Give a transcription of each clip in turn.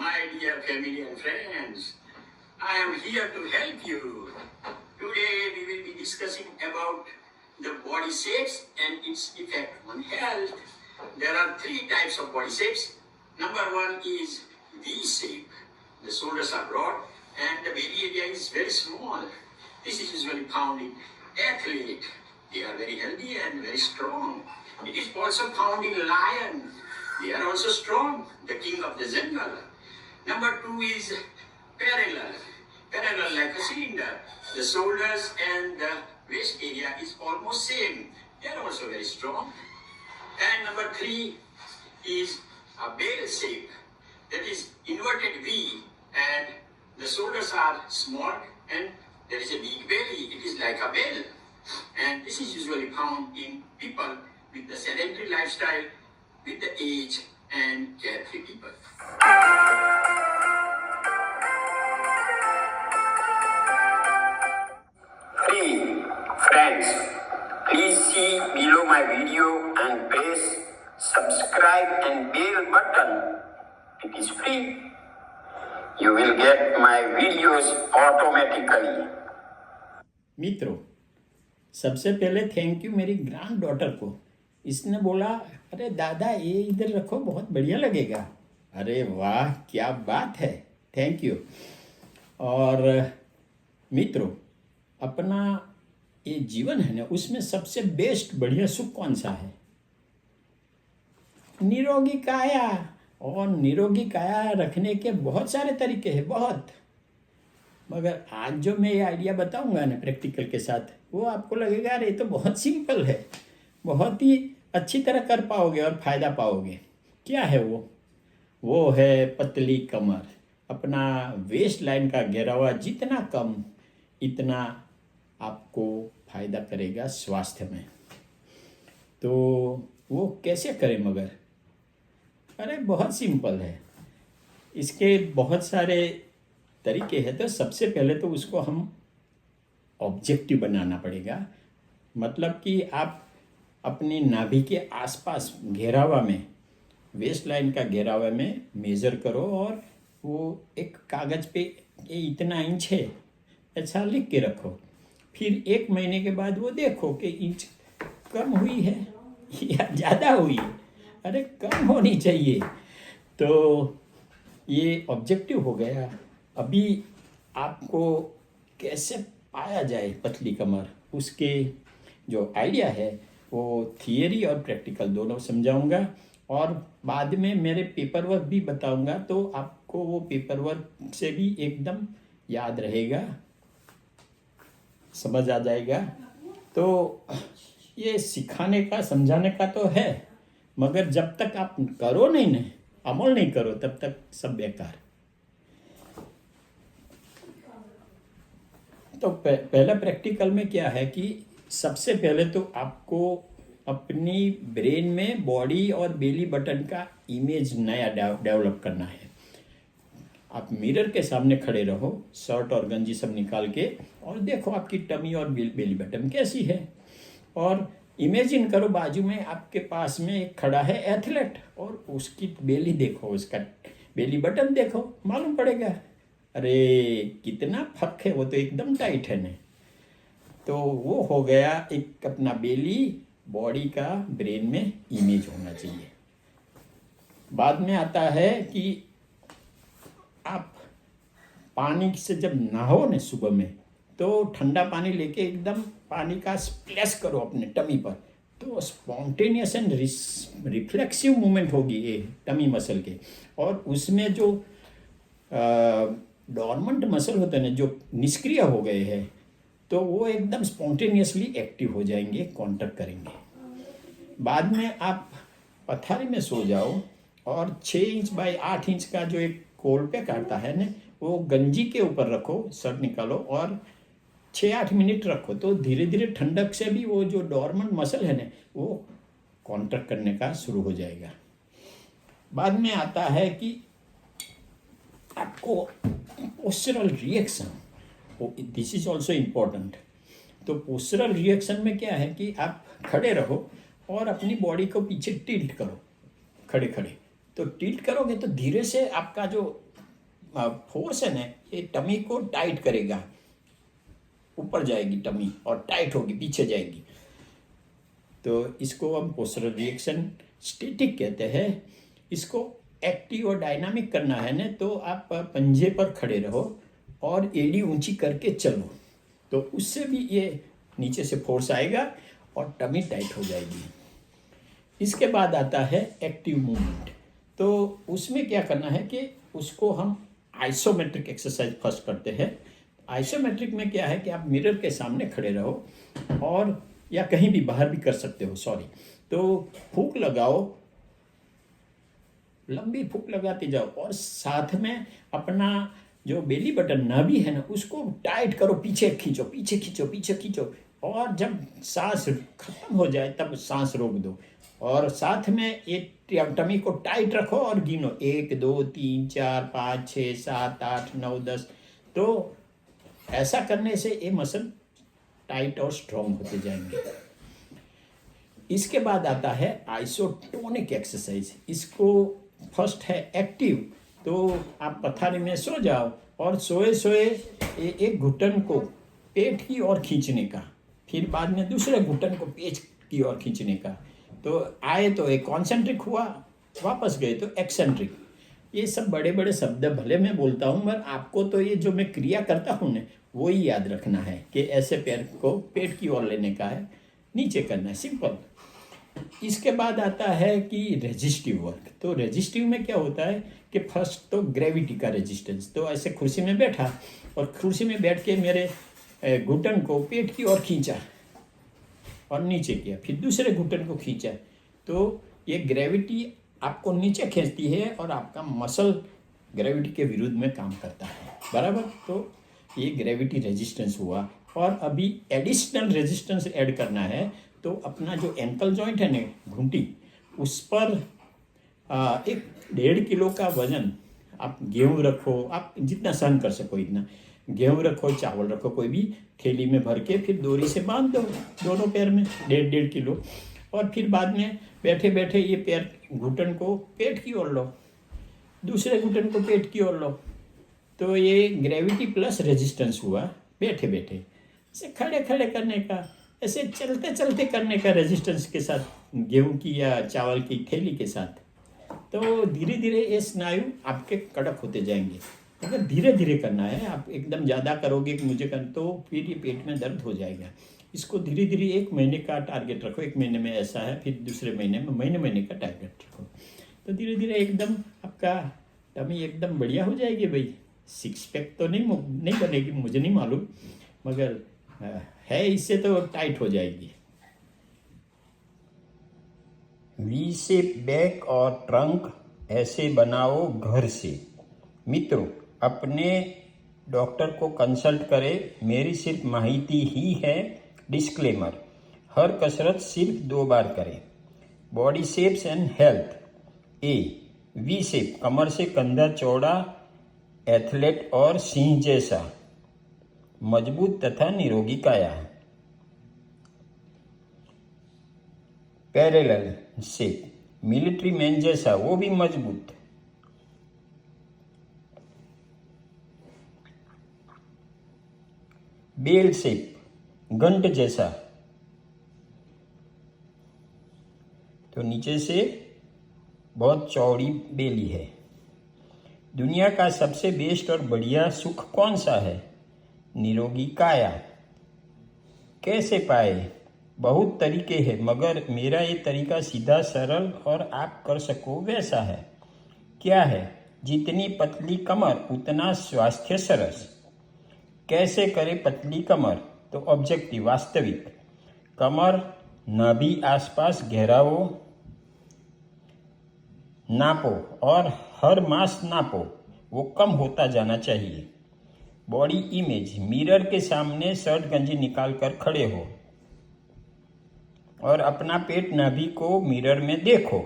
my dear family and friends. I am here to help you. Today we will be discussing about the body shapes and its effect on health. There are three types of body shapes. Number one is V shape. The shoulders are broad and the belly area is very small. This is usually found in athlete. They are very healthy and very strong. It is also found in lion. They are also strong, the king of the jungle. Number two is parallel. Parallel like a cylinder. The shoulders and the waist area is almost same. They are also very strong. And number three is a bell shape. That is inverted V, and the shoulders are small and there is a big belly. It is like a bell. And this is usually found in people with the sedentary lifestyle, with the age and carefree people. Hey friends, please see below my video and press subscribe and bell button. It is free. You will get my videos automatically. मित्रों, सबसे पहले thank you मेरी grand daughter को। इसने बोला अरे दादा ये इधर रखो, बहुत बढ़िया लगेगा। अरे वाह, क्या बात है, थैंक यू। और मित्रों, अपना ये जीवन है ना, उसमें सबसे बेस्ट बढ़िया सुख कौन सा है? निरोगी काया। और निरोगी काया रखने के बहुत सारे तरीके हैं, बहुत। मगर आज जो मैं ये आइडिया बताऊंगा ना प्रैक्टिकल के साथ, वो आपको लगेगा अरे ये तो बहुत सिंपल है, बहुत ही अच्छी तरह कर पाओगे और फायदा पाओगे। क्या है वो है पतली कमर। अपना वेस्ट लाइन का घेरावा जितना कम, इतना आपको फायदा करेगा स्वास्थ्य में। तो वो कैसे करें मगर? अरे बहुत सिंपल है, इसके बहुत सारे तरीके हैं। तो सबसे पहले तो उसको हम ऑब्जेक्टिव बनाना पड़ेगा। मतलब कि आप अपनी नाभि के आसपास घेरावा में, वेस्ट लाइन का घेरावा में मेज़र करो और वो एक कागज़ पे ये इतना इंच है ऐसा लिख के रखो। फिर 1 महीने के बाद वो देखो कि इंच कम हुई है या ज़्यादा हुई है। अरे कम होनी चाहिए। तो ये ऑब्जेक्टिव हो गया। अभी आपको कैसे पाया जाए पतली कमर, उसके जो आइडिया है वो थियरी और प्रैक्टिकल दोनों समझाऊंगा, और बाद में मेरे पेपर वर्क भी बताऊंगा। तो आपको वो पेपर वर्क से भी एकदम याद रहेगा, समझ आ जाएगा। तो ये सिखाने का, समझाने का तो है, मगर जब तक आप करो नहीं ना, अमल नहीं करो, तब तक सब बेकार। तो पहला प्रैक्टिकल में क्या है कि सबसे पहले तो आपको अपनी ब्रेन में बॉडी और बेली बटन का इमेज नया डेवलप करना है। आप मिरर के सामने खड़े रहो, शर्ट और गंजी सब निकाल के, और देखो आपकी टमी और बेली बटन कैसी है। और इमेजिन करो बाजू में आपके पास में एक खड़ा है एथलेट, और उसकी बेली देखो, उसका बेली बटन देखो, मालूम पड़ेगा अरे कितना फक है, वो तो एकदम टाइट है ना। तो वो हो गया एक अपना बेली, बॉडी का ब्रेन में इमेज होना चाहिए। बाद में आता है कि आप पानी से जब नहाओ ना सुबह में, तो ठंडा पानी लेके एकदम पानी का स्प्लैश करो अपने टमी पर, तो स्पॉन्टेनियस एंड रिफ्लेक्सिव मूवमेंट होगी ये टमी मसल के। और उसमें जो डॉर्मेंट मसल होते हैं ना, जो निष्क्रिय हो गए हैं, तो वो एकदम स्पॉन्टेनियसली एक्टिव हो जाएंगे, कॉन्ट्रैक्ट करेंगे। बाद में आप पथारी में सो जाओ और 6 इंच बाई 8 इंच का जो एक कोल पैक आता है ना, वो गंजी के ऊपर रखो, शर्ट निकालो और 6-8 मिनट रखो। तो धीरे धीरे ठंडक से भी वो जो डॉर्मेंट मसल है ना, वो कॉन्ट्रैक्ट करने का शुरू हो जाएगा। बाद में आता है कि आपको postural reaction, this is also important. तो पोस्चरल रिएक्शन में क्या है कि आप खड़े रहो और अपनी बॉडी को पीछे टिल्ट करो, खड़े खड़े, तो टिल्ट करोगे तो धीरे से आपका जो फोर्स है ना, ये टमी को टाइट करेगा, ऊपर जाएगी टमी और टाइट होगी, पीछे जाएगी। तो इसको हम पोस्चरल रिएक्शन स्टैटिक कहते हैं। इसको एक्टिव और डायनामिक करना है ना, तो आप पंजे पर खड़े रहो और एड़ी ऊंची करके चलो, तो उससे भी ये नीचे से फोर्स आएगा और टमी टाइट हो जाएगी। इसके बाद आता है एक्टिव मूवमेंट। तो उसमें क्या करना है कि उसको हम आइसोमेट्रिक एक्सरसाइज फर्स्ट करते हैं। आइसोमेट्रिक में क्या है कि आप मिरर के सामने खड़े रहो और या कहीं भी बाहर भी कर सकते हो, सॉरी। तो फूंक लगाओ, लंबी फूंक लगाते जाओ और साथ में अपना जो बेली बटन नाभि है ना, उसको टाइट करो, पीछे खींचो, पीछे खींचो, पीछे खींचो, और जब सांस खत्म हो जाए तब सांस रोक दो। और साथ में ये टमी को टाइट रखो और गिनो 1 2 3 4 5 6 7 8 9 10। तो ऐसा करने से ये मसल टाइट और स्ट्रॉन्ग होते जाएंगे। इसके बाद आता है आइसोटोनिक एक्सरसाइज। इसको फर्स्ट है एक्टिव। तो आप पथारी में सो जाओ और सोए सोए एक घुटन को पेट की ओर खींचने का, फिर बाद में दूसरे घुटन को पेट की ओर खींचने का। तो आए तो एक कॉन्सेंट्रिक हुआ, वापस गए तो एक्सेंट्रिक। ये सब बड़े बड़े शब्द भले मैं बोलता हूँ, मगर आपको तो ये जो मैं क्रिया करता हूँ ना, वो ही याद रखना है कि ऐसे पैर को पेट की ओर लेने का है, नीचे करना है, सिंपल। इसके बाद आता है कि रेजिस्टिव वर्क। तो रेजिस्टिव में क्या होता है कि फर्स्ट तो ग्रेविटी का रेजिस्टेंस। तो ऐसे कुर्सी में बैठा और कुर्सी में बैठ के मेरे घुटन को पेट की ओर खींचा और नीचे किया, फिर दूसरे घुटन को खींचा, तो ये ग्रेविटी आपको नीचे खींचती है और आपका मसल ग्रेविटी के विरुद्ध में काम करता है, बराबर। तो ये ग्रेविटी रेजिस्टेंस हुआ। और अभी एडिशनल रेजिस्टेंस ऐड करना है, तो अपना जो एंकल जॉइंट है ना, घुंटी, उस पर 1.5 किलो का वजन आप गेहूँ रखो, आप जितना सहन कर सको इतना गेहूँ रखो, चावल रखो, कोई भी थैली में भर के फिर डोरी से बांध दो दोनों पैर में 1.5 किलो। और फिर बाद में बैठे बैठे ये पैर घुटन को पेट की ओर लो, दूसरे घुटन को पेट की ओर लो। तो ये ग्रेविटी प्लस रेजिस्टेंस हुआ बैठे बैठे। ऐसे खड़े खड़े करने का, ऐसे चलते चलते करने का रेजिस्टेंस के साथ, गेहूं की या चावल की थैली के साथ। तो धीरे धीरे ये स्नायु आपके कड़क होते जाएंगे। अगर धीरे धीरे करना है, आप एकदम ज़्यादा करोगे कि मुझे कर, तो फिर ये पेट में दर्द हो जाएगा। इसको धीरे धीरे 1 महीने का टारगेट रखो, 1 महीने में ऐसा है, फिर दूसरे महीने में महीने का टारगेट रखो। तो धीरे धीरे एकदम आपका टमी एकदम बढ़िया हो जाएगी भाई। 6 पैक तो नहीं बनेगी, मुझे नहीं मालूम, मगर है, इससे तो टाइट हो जाएगी। वी शेप बैक और ट्रंक ऐसे बनाओ घर से। मित्रों, अपने डॉक्टर को कंसल्ट करें, मेरी सिर्फ माहिती ही है। डिस्क्लेमर, हर कसरत सिर्फ 2 बार करें। Body shapes and health. A, V shape, कमर से कंधा चौड़ा, एथलेट और सिंह जैसा, मजबूत तथा निरोगी काया। पैरेलल शेप, मिलिट्री मैन जैसा, वो भी मजबूत। बेल शेप, घंट जैसा, तो नीचे से बहुत चौड़ी बेली है। दुनिया का सबसे बेस्ट और बढ़िया सुख कौन सा है? निरोगी काया। कैसे पाए? बहुत तरीके हैं, मगर मेरा ये तरीका सीधा, सरल और आप कर सको वैसा है। क्या है? जितनी पतली कमर उतना स्वास्थ्य सरस। कैसे करें पतली कमर? तो ऑब्जेक्टिव, वास्तविक। कमर नाभि आसपास घेरावो नापो और हर मास नापो, वो कम होता जाना चाहिए। बॉडी इमेज, मिरर के सामने शर्ट गंजी निकाल कर खड़े हो और अपना पेट नाभि को मिरर में देखो।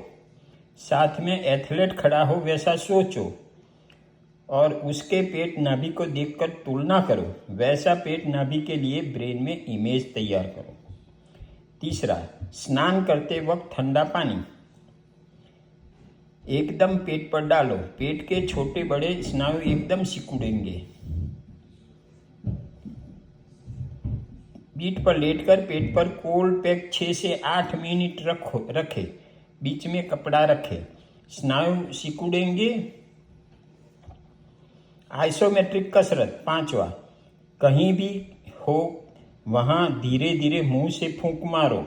साथ में एथलीट खड़ा हो वैसा सोचो और उसके पेट नाभि को देखकर तुलना करो। वैसा पेट नाभि के लिए ब्रेन में इमेज तैयार करो। तीसरा, स्नान करते वक्त ठंडा पानी। एकदम पेट पर डालो। पेट के छोटे बड़े स्नायु एकदम सिकुड़ेंगे। पीठ पर लेटकर पेट पर कोल्ड पैक 6 से 8 मिनट रखे। बीच में कपड़ा रखे। स्नायु सिकुड़ेंगे। आइसोमेट्रिक कसरत 5वां, कहीं भी हो वहां धीरे धीरे मुंह से फूंक मारो।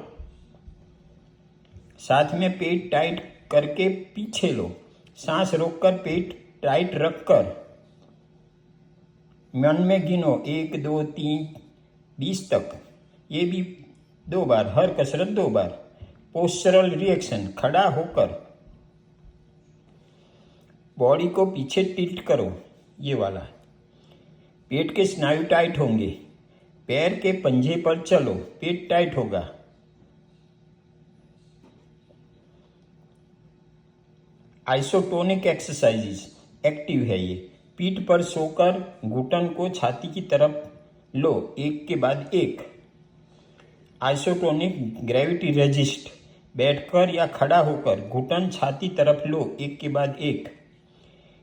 साथ में पेट टाइट करके पीछे लो। सांस रोककर पेट टाइट रखकर मन में गिनो 1 2 3 20 तक। ये भी 2 बार, हर कसरत 2 बार। पोस्चरल रिएक्शन, खड़ा होकर बॉडी को पीछे टिल्ट करो, ये वाला। पेट के स्नायु टाइट होंगे। पैर के पंजे पर चलो, पेट टाइट होगा। आइसोटोनिक एक्सरसाइजेस एक्टिव है ये। पीठ पर सोकर घुटन को छाती की तरफ लो, एक के बाद एक। आइसोटोनिक ग्रेविटी रेजिस्ट, बैठकर या खड़ा होकर घुटन छाती तरफ लो, एक के बाद एक।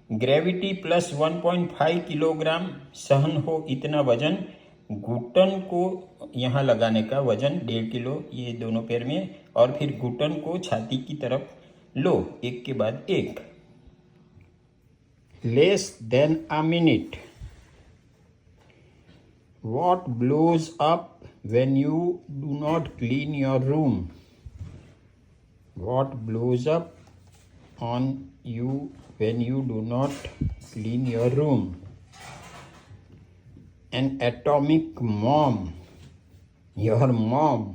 ग्रेविटी प्लस 1.5 किलोग्राम सहन हो इतना वजन। घुटन को यहाँ लगाने का वजन 1.5 किलो, ये दोनों पैर में, और फिर घुटन को छाती की तरफ लो, एक के बाद एक। Less than a minute. What blows up when you do not clean your room? What blows up on you when you do not clean your room? An atomic bomb. Your mom